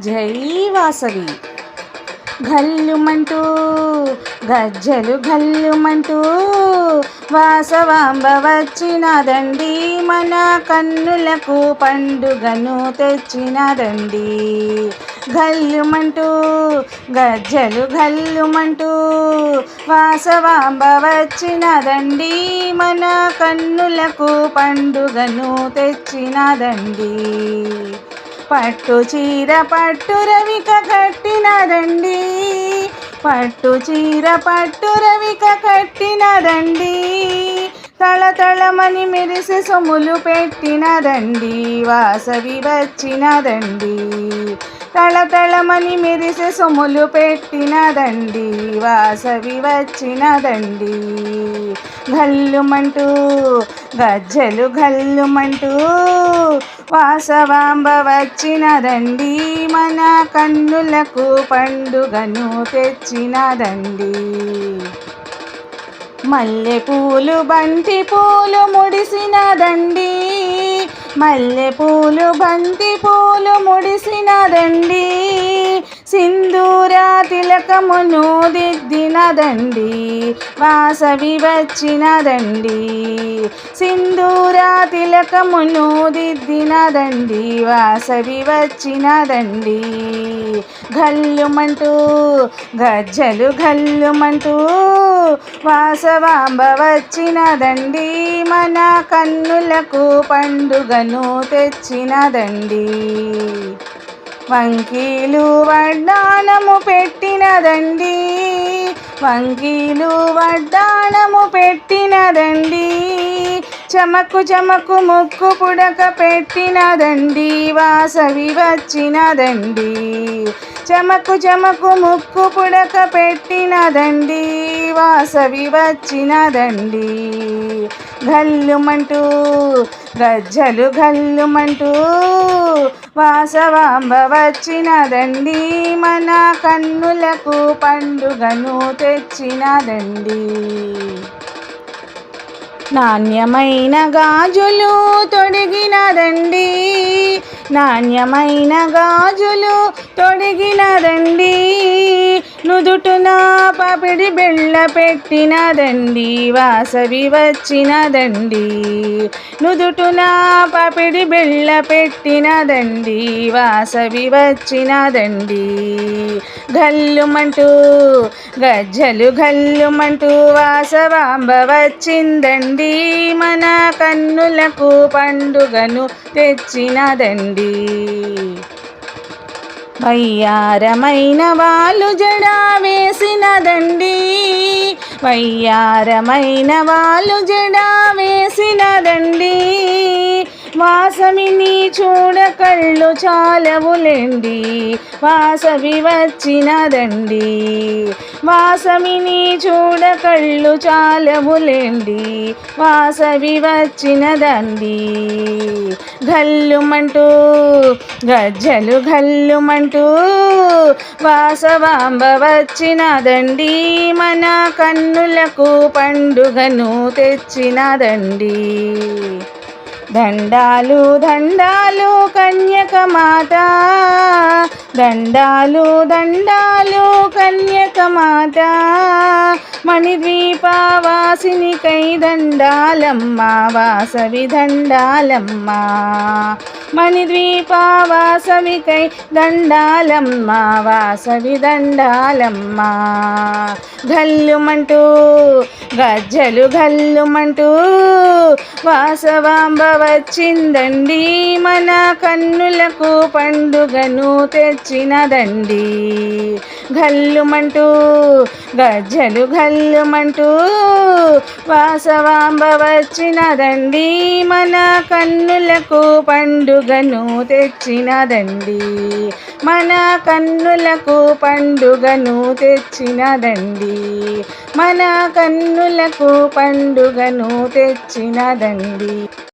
జై వాసవి. ఘల్లుమంటూ గజ్జలు ఘల్లుమంటూ వాసవాంబ వచ్చినదండి, మన కన్నులకు పండుగను తెచ్చినదండి. ఘల్లుమంటూ గజ్జలు ఘల్లుమంటూ వాసవాంబ వచ్చినదండి, మన కన్నులకు పండుగను తెచ్చినదండి. పట్టు చీర పట్టు రవిక కట్టినదండి, పట్టు చీర పట్టు రవిక కట్టినదండి. తళతళమని మెరిసే సొమ్ములు పెట్టినదండి, వాసవి వచ్చినదండి. తళతళమని మెరిసే సొమ్ములు పెట్టినదండి, వాసవి వచ్చినదండి. ఘల్లుమంటూ గజ్జలు ఘల్లుమంటూ వాసవాంబ వచ్చినదండి, మన కన్నులకు పండుగను తెచ్చినదండి. మల్లె పూలు బంతి పూలు ముడిసినదండి, మల్లె పూలు బంతి పూలు ముడిసినదండి. సింధూర తిలకమును దిద్దినదండి, వాసవి వచ్చినదండి. సింధూర తిలకమును దిద్దినదండి, వాసవి వచ్చినదండి. ఘల్లుమంటూ గజ్జలు ఘల్లుమంటూ వాసవాంబ వచ్చినదండి, మన కన్నులకు పండుగను తెచ్చినదండి. వంకీలు వడ్డాణము పెట్టినదండి, వంకీలు వడ్డాణము పెట్టినదండి. చమకు చమకు ముక్కు పుడక పెట్టినదండి, వాసవి వచ్చినదండి. చమకు చమకు ముక్కు పుడక పెట్టినదండి, వాసవి వచ్చినదండి. ఘల్లుమంటూ గజ్జలు ఘల్లుమంటూ వాసవాంబ వచ్చినదండి, మన కన్నులకు పండుగను తెచ్చినదండి. నాణ్యమైన గాజులు తొడిగినదండి, నాణ్యమైన గాజులు తొడిగినదండి. నుదుటున పపిడి బెళ్ళ పెట్టినదండి, వాసవి వచ్చినదండి. నుదుటున పపిడి బెళ్ళ పెట్టినదండి, వాసవి వచ్చినదండి. ఘల్లుమంటూ గజ్జలు ఘల్లుమంటూ వాసవాంబ వచ్చిందండి, మన కన్నులకు పండుగను తెచ్చినదండి. వయ్యారమైన వాళ్ళు జడ వేసినదండి, వయ్యారమైన వాళ్ళు జడ వేసినదండి. వాసవిని చూడ కళ్ళు చాలవులేండి, వాసవి వచ్చినదండి. వాసవిని చూడ కళ్ళు చాలవులేండి, వాసవి వచ్చినదండి. ఘల్లుమంటూ గజ్జలు ఘల్లుమంటూ వాసవాంబ వచ్చినదండి, మన కన్నులకు పండుగను తెచ్చినదండి. దండాలు దండాలు కన్యకమాత, దండాలు దండాలు కన్యకమాత. మణిద్వీపవాసినికై దండాలమ్మ, వాసవి దండాలమ్మ. మణిద్వీపవాసవికై దండాలమ్మ, వాసవి దండాలమ్మ. ఘల్లుమంటూ గజ్జలు ఘల్లుమంటూ వాసవాంబ వచ్చిందండి, మన కన్నులకు పండుగను తెచ్చినదండి. ఘల్లుమంటూ గజ్జలు ఘల్లుమంటూ వాసవాంబ వచ్చినదండి, మన కన్నులకు పండుగను తెచ్చినదండి. మన కన్నులకు పండుగను తెచ్చినదండి, మన కన్నులకు పండుగను తెచ్చినదండి.